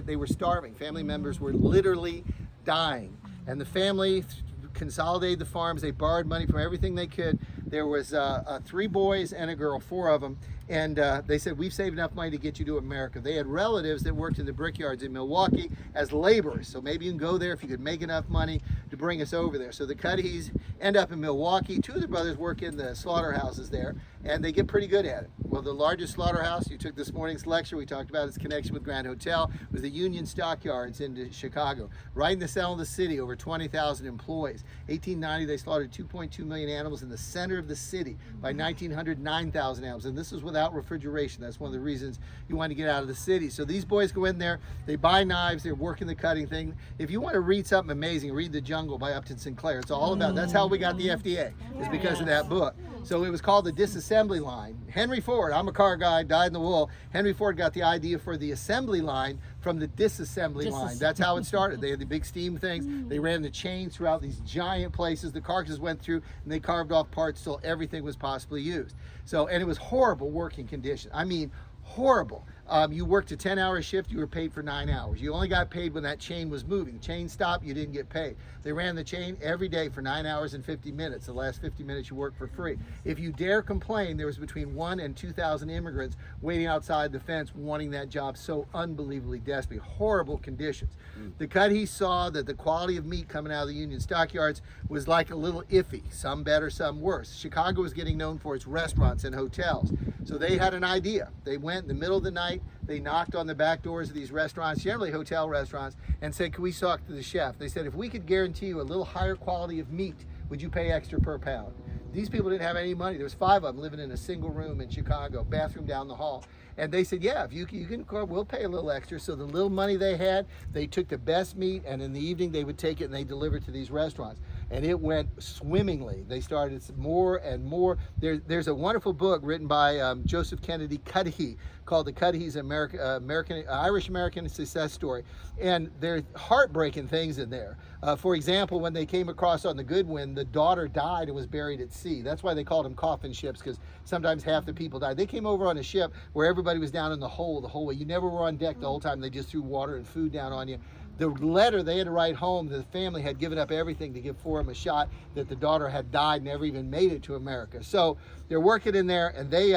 They were starving. Family members were literally dying. And the family consolidated the farms. They borrowed money from everything they could. There was 3 boys and a girl, 4 of them. And they said, we've saved enough money to get you to America. They had relatives that worked in the brickyards in Milwaukee as laborers. So maybe you can go there if you could make enough money to bring us over there. So the Cuddies end up in Milwaukee. 2 of the brothers work in the slaughterhouses there, and they get pretty good at it. Well, the largest slaughterhouse, you took this morning's lecture, we talked about its connection with Grand Hotel, was the Union Stockyards in Chicago. Right in the center of the city, over 20,000 employees. 1890, they slaughtered 2.2 million animals in the center of the city. By 1900, 9,000 animals. And this was without refrigeration. That's one of the reasons you want to get out of the city. So these boys go in there, they buy knives, they're working the cutting thing. If you want to read something amazing, read The Jungle by Upton Sinclair. It's all about, that's how we got the FDA, is because of that book. So it was called the disassembly line. Henry Ford, I'm a car guy, dyed in the wool. Henry Ford got the idea for the assembly line from the disassembly line. That's how it started. They had the big steam things. They ran the chains throughout these giant places. The carcasses went through and they carved off parts till everything was possibly used. So, and it was horrible working conditions. I mean, horrible. You worked a 10-hour shift, you were paid for 9 hours. You only got paid when that chain was moving. The chain stopped, you didn't get paid. They ran the chain every day for 9 hours and 50 minutes. The last 50 minutes you worked for free. If you dare complain, there was between 1,000 and 2,000 immigrants waiting outside the fence wanting that job so unbelievably desperately. Horrible conditions. The Cuddies saw that the quality of meat coming out of the Union Stockyards was like a little iffy. Some better, some worse. Chicago was getting known for its restaurants and hotels. So they had an idea. They went in the middle of the night, they knocked on the back doors of these restaurants, generally hotel restaurants, and said, can we talk to the chef? They said, if we could guarantee you a little higher quality of meat, would you pay extra per pound? These people didn't have any money. There was 5 of them living in a single room in Chicago, bathroom down the hall. And they said, yeah, if you can, we'll pay a little extra. So the little money they had, they took the best meat, and in the evening they would take it and they delivered to these restaurants. And it went swimmingly. They started more and more. There's a wonderful book written by Joseph Kennedy Cudahy called The Cuddies Irish-American Success Story. And there's heartbreaking things in there. For example, when they came across on the Goodwin, the daughter died and was buried at sea. That's why they called them coffin ships, because sometimes half the people died. They came over on a ship where everybody was down in the whole way. You never were on deck the whole time. They just threw water and food down on you. The letter they had to write home, the family had given up everything to give Forum a shot, that the daughter had died, never even made it to America. So they're working in there, and they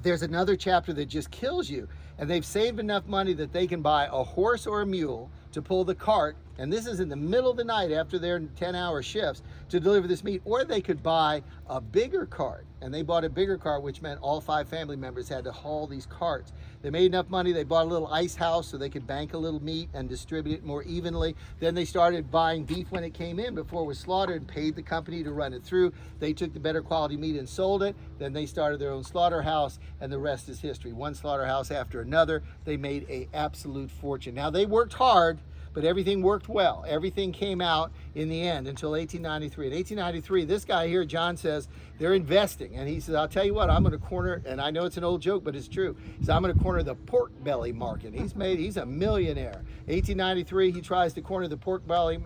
there's another chapter that just kills you. And they've saved enough money that they can buy a horse or a mule to pull the cart, and this is in the middle of the night after their 10-hour shifts, to deliver this meat. Or they could buy a bigger cart, and they bought a bigger cart, which meant all 5 family members had to haul these carts. They made enough money, they bought a little ice house so they could bank a little meat and distribute it more evenly. Then they started buying beef when it came in before it was slaughtered and paid the company to run it through. They took the better quality meat and sold it. Then they started their own slaughterhouse, and the rest is history. One slaughterhouse after another. They made an absolute fortune. Now, they worked hard, but everything worked well. Everything came out in the end until 1893. In 1893, this guy here, John, says they're investing. And he says, I'll tell you what, I'm going to corner, and I know it's an old joke, but it's true. He says, I'm going to corner the pork belly market. He's a millionaire. 1893, he tries to corner the pork belly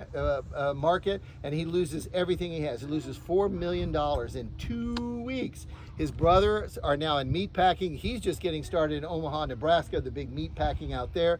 market, and he loses everything he has. He loses $4 million in 2 weeks. His brothers are now in meat packing. He's just getting started in Omaha, Nebraska, the big meat packing out there.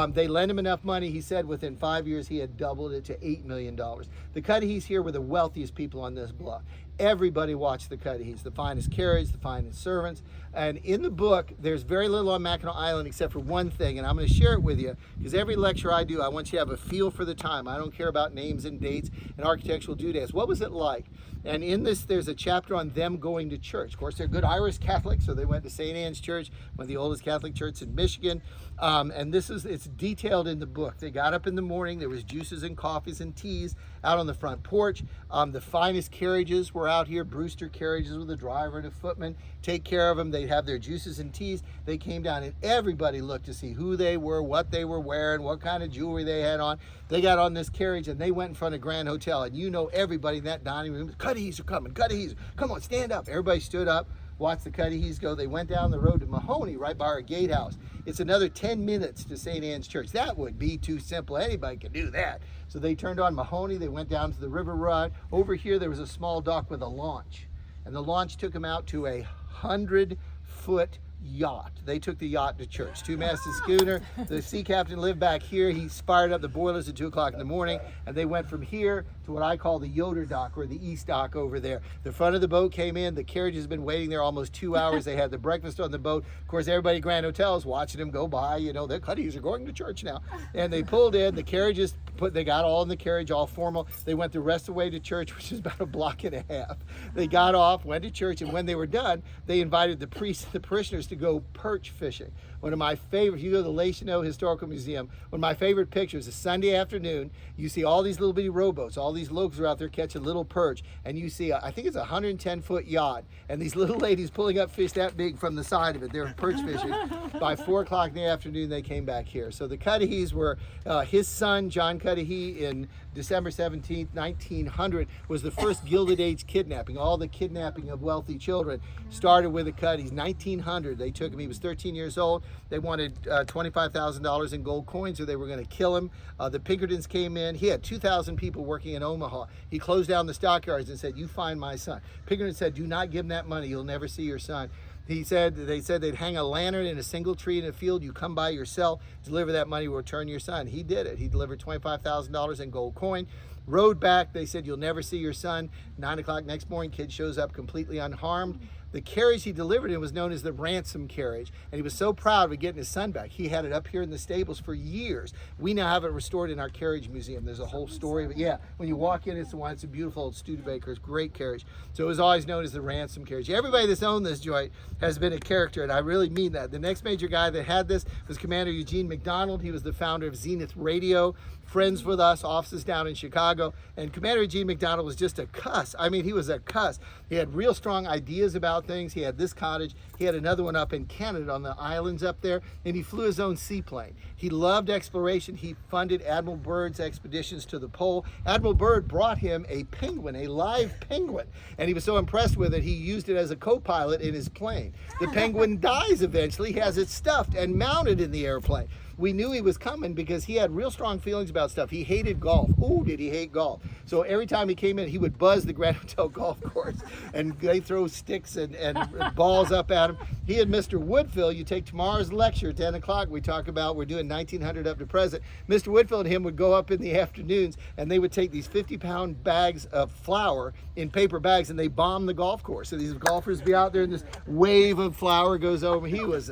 They lend him enough money. He said within 5 years he had doubled it to $8 million. The Cuddies here were the wealthiest people on this block. Everybody watched the Cuddies, the finest carriage, the finest servants. And in the book, there's very little on Mackinac Island except for one thing, and I'm going to share it with you, because every lecture I do, I want you to have a feel for the time. I don't care about names and dates and architectural doodads. What was it like? And in this, there's a chapter on them going to church. Of course, they're good Irish Catholics, so they went to St. Anne's Church, one of the oldest Catholic churches in Michigan. And it's detailed in the book. They got up in the morning, there was juices and coffees and teas out on the front porch. The finest carriages were out here, Brewster carriages with a driver and a footman, take care of them. They'd have their juices and teas. They came down and everybody looked to see who they were, what they were wearing, what kind of jewelry they had on. They got on this carriage and they went in front of Grand Hotel, and you know everybody in that dining room, Cuddies are coming, Cuddies, come on, stand up. Everybody stood up, watched the Cuddies go. They went down the road to Mahoney, right by our gatehouse. It's another 10 minutes to St. Anne's Church. That would be too simple. Anybody could do that. So they turned on Mahoney. They went down to the river ride. Over here, there was a small dock with a launch. And the launch took them out to a 100-foot yacht. They took the yacht to church. Two-masted schooner. The sea captain lived back here. He fired up the boilers at 2 o'clock in the morning, and they went from here to what I call the Yoder dock, or the east dock over there. The front of the boat came in. The carriage has been waiting there almost 2 hours. They had the breakfast on the boat. Of course, everybody at Grand Hotel is watching them go by. You know, the Cuddies are going to church now. And they pulled in. The carriages they got all in the carriage, all formal. They went the rest of the way to church, which is about a block and a half. They got off, went to church, and when they were done, they invited the priests and the parishioners to go perch fishing. One of my favorite, if you go to the Lachenau Historical Museum, one of my favorite pictures is Sunday afternoon. You see all these little bitty rowboats, all these locals are out there catching little perch, and you see, I think it's a 110-foot yacht, and these little ladies pulling up fish that big from the side of it. They're perch fishing. By 4 o'clock in the afternoon, they came back here. So the Cuddies were, his son, John Cudahy, in December 17th, 1900, was the first Gilded Age kidnapping. All the kidnapping of wealthy children started with the Cuddies. 1900, they took him. He was 13 years old. They wanted $25,000 in gold coins, or they were going to kill him. The Pinkertons came in. He had 2,000 people working in Omaha. He closed down the stockyards and said, "You find my son." Pinkerton said, "Do not give him that money. You'll never see your son." They said they'd hang a lantern in a single tree in a field. You come by yourself, deliver that money, we'll return your son. He did it. He delivered $25,000 in gold coin. Rode back. They said, "You'll never see your son." 9 o'clock next morning, kid shows up completely unharmed. The carriage he delivered in was known as the ransom carriage, and he was so proud of getting his son back. He had it up here in the stables for years. We now have it restored in our carriage museum. There's a whole story of it. Yeah, when you walk in, it's the one. It's a beautiful old Studebaker's, great carriage. So it was always known as the ransom carriage. Everybody that's owned this joint has been a character, and I really mean that. The next major guy that had this was Commander Eugene McDonald. He was the founder of Zenith Radio, friends with us, offices down in Chicago. And Commander Eugene McDonald was just a cuss. I mean, he was a cuss. He had real strong ideas about things. He had this cottage. He had another one up in Canada on the islands up there, and he flew his own seaplane. He loved exploration. He funded Admiral Byrd's expeditions to the pole. Admiral Byrd brought him a penguin, a live penguin, and he was so impressed with it, he used it as a co-pilot in his plane. The penguin dies eventually. He has it stuffed and mounted in the airplane. We knew he was coming because he had real strong feelings about stuff. He hated golf. Ooh, did he hate golf. So every time he came in, he would buzz the Grand Hotel golf course, and they throw sticks and balls up at him. He and Mr. Woodfill, you take tomorrow's lecture, 10 o'clock, we talk about, we're doing 1900 up to present. Mr. Woodfill and him would go up in the afternoons, and they would take these 50-pound bags of flour in paper bags, and they bomb the golf course. So these golfers be out there, and this wave of flour goes over. He was...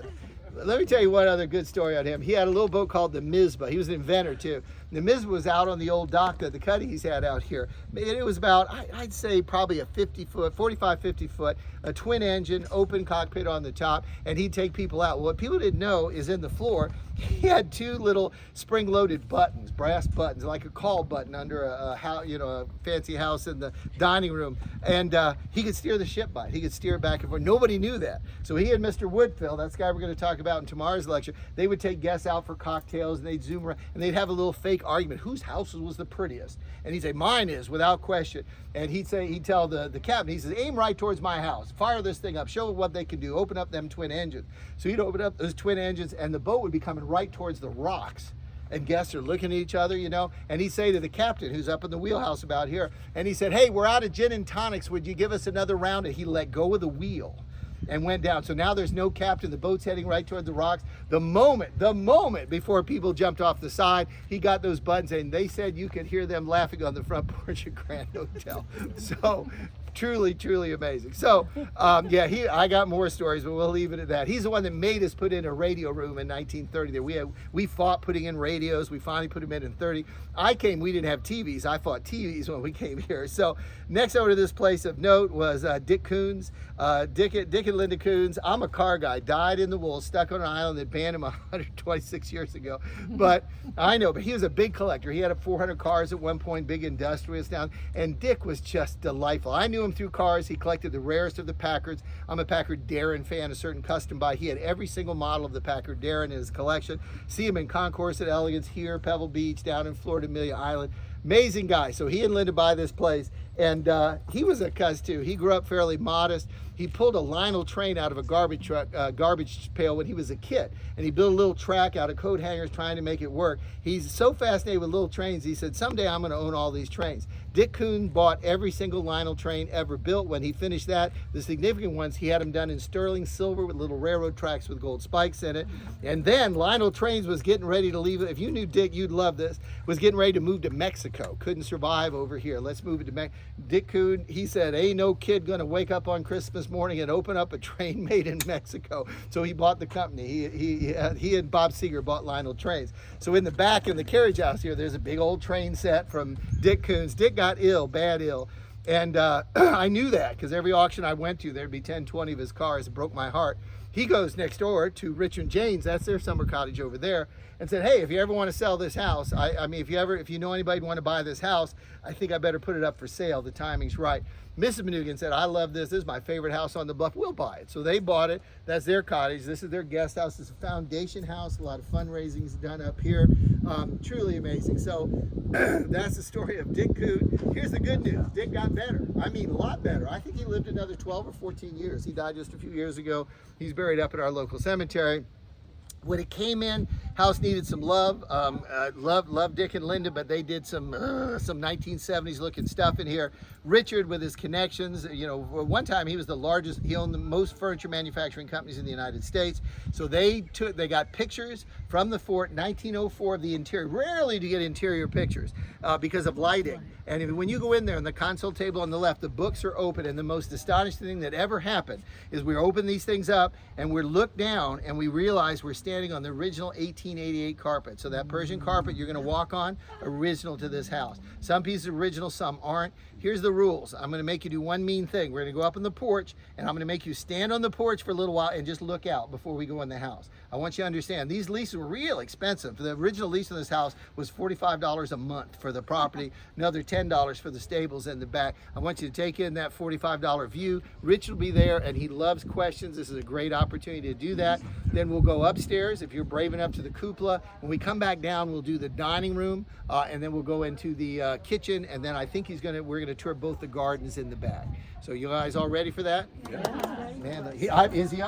Let me tell you one other good story on him. He had a little boat called the Mizpah. He was an inventor too. The Mizpah was out on the old dock that the Cuddies had out here. It was about, I'd say probably a 50-foot, 45, 50-foot, a twin engine, open cockpit on the top, and he'd take people out. Well, what people didn't know is in the floor, he had 2 little spring-loaded buttons, brass buttons, like a call button under a house, you know, a fancy house in the dining room, and he could steer the ship by it. He could steer it back and forth. Nobody knew that. So he and Mr. Woodfill, that's the guy we're going to talk about in tomorrow's lecture, they would take guests out for cocktails, and they'd zoom around, and they'd have a little fake argument. Whose house was the prettiest? And he'd say, "Mine is, without question." And he'd tell the captain, he says, "Aim right towards my house. Fire this thing up. Show what they can do. Open up them twin engines." So he'd open up those twin engines, and the boat would be coming right towards the rocks. And guests are looking at each other, you know, and he'd say to the captain, who's up in the wheelhouse about here, and he said, "Hey, we're out of gin and tonics. Would you give us another round?" And he let go of the wheel and went down. So now there's no captain. The boat's heading right toward the rocks. The moment before people jumped off the side, he got those buttons, and they said you could hear them laughing on the front porch at Grand Hotel. So truly amazing. So yeah, I got more stories, but we'll leave it at that. He's the one that made us put in a radio room in 1930. There we fought putting in radios. We finally put them in 30. We didn't have TVs. I fought TVs when we came here. So next over to this place of note was Dick Coons. Dick and Linda Coons. I'm a car guy. Died in the wool, stuck on an island that banned him 126 years ago. But I know, but he was a big collector. He had 400 cars at one point, big industrialist down. And Dick was just delightful. I knew him through cars. He collected the rarest of the Packards. I'm a Packard Darren fan, a certain custom buy. He had every single model of the Packard Darren in his collection. See him in Concourse at Elegance here, Pebble Beach, down in Florida, Amelia Island. Amazing guy. So he and Linda buy this place, and he was a cuss too. He grew up fairly modest. He pulled a Lionel train out of a garbage pail when he was a kid, and he built a little track out of coat hangers trying to make it work. He's so fascinated with little trains, he said, "Someday I'm going to own all these trains." Dick Kuhn bought every single Lionel train ever built. When he finished that, the significant ones, he had them done in sterling silver with little railroad tracks with gold spikes in it. And then Lionel Trains was getting ready to leave. If you knew Dick, you'd love this. Was getting ready to move to Mexico. Couldn't survive over here. Let's move it to Mexico. Dick Kuhn, he said, ain't no kid gonna wake up on Christmas morning and open up a train made in Mexico. So he bought the company. He and Bob Seger bought Lionel Trains. So in the back in the carriage house here, there's a big old train set from Dick Kuhn's. Dick got ill, bad ill. And I knew that because every auction I went to, there'd be 10, 20 of his cars. It broke my heart. He goes next door to Richard and Jane's, that's their summer cottage over there, and said, hey, if you ever want to sell this house, I mean, if you know anybody who want to buy this house, I think I better put it up for sale. The timing's right. Mrs. Manoogian said, I love this. This is my favorite house on the bluff. We'll buy it. So they bought it. That's their cottage. This is their guest house. It's a foundation house. A lot of fundraising is done up here. Truly amazing. So that's the story of Dick Kuhn. Here's the good news. Dick got better. I mean, a lot better. I think he lived another 12 or 14 years. He died just a few years ago. He's buried up at our local cemetery. When it came in, house needed some love. Love Dick and Linda, but they did some 1970s looking stuff in here. Richard with his connections, you know, one time he was the largest, he owned the most furniture manufacturing companies in the United States. So they got pictures from the fort, 1904 of the interior. Rarely do you get interior pictures because of lighting. And when you go in there on the console table on the left, the books are open, and the most astonishing thing that ever happened is we open these things up and we look down and we realize we're standing on the original 1888 carpet. So that Persian carpet you're going to walk on, original to this house. Some pieces are original, some aren't. Here's the rules. I'm going to make you do one mean thing. We're going to go up on the porch, and I'm going to make you stand on the porch for a little while and just look out before we go in the house. I want you to understand, these leases were real expensive. The original lease on this house was $45 a month for the property, another $10 for the stables in the back. I want you to take in that $45 view. Rich will be there, and he loves questions. This is a great opportunity to do that. Then we'll go upstairs, if you're brave enough, to the cupola. When we come back down, we'll do the dining room, and then we'll go into the kitchen, and then I think we're going to tour both the gardens in the back. So you guys all ready for that? Yeah. Man, is he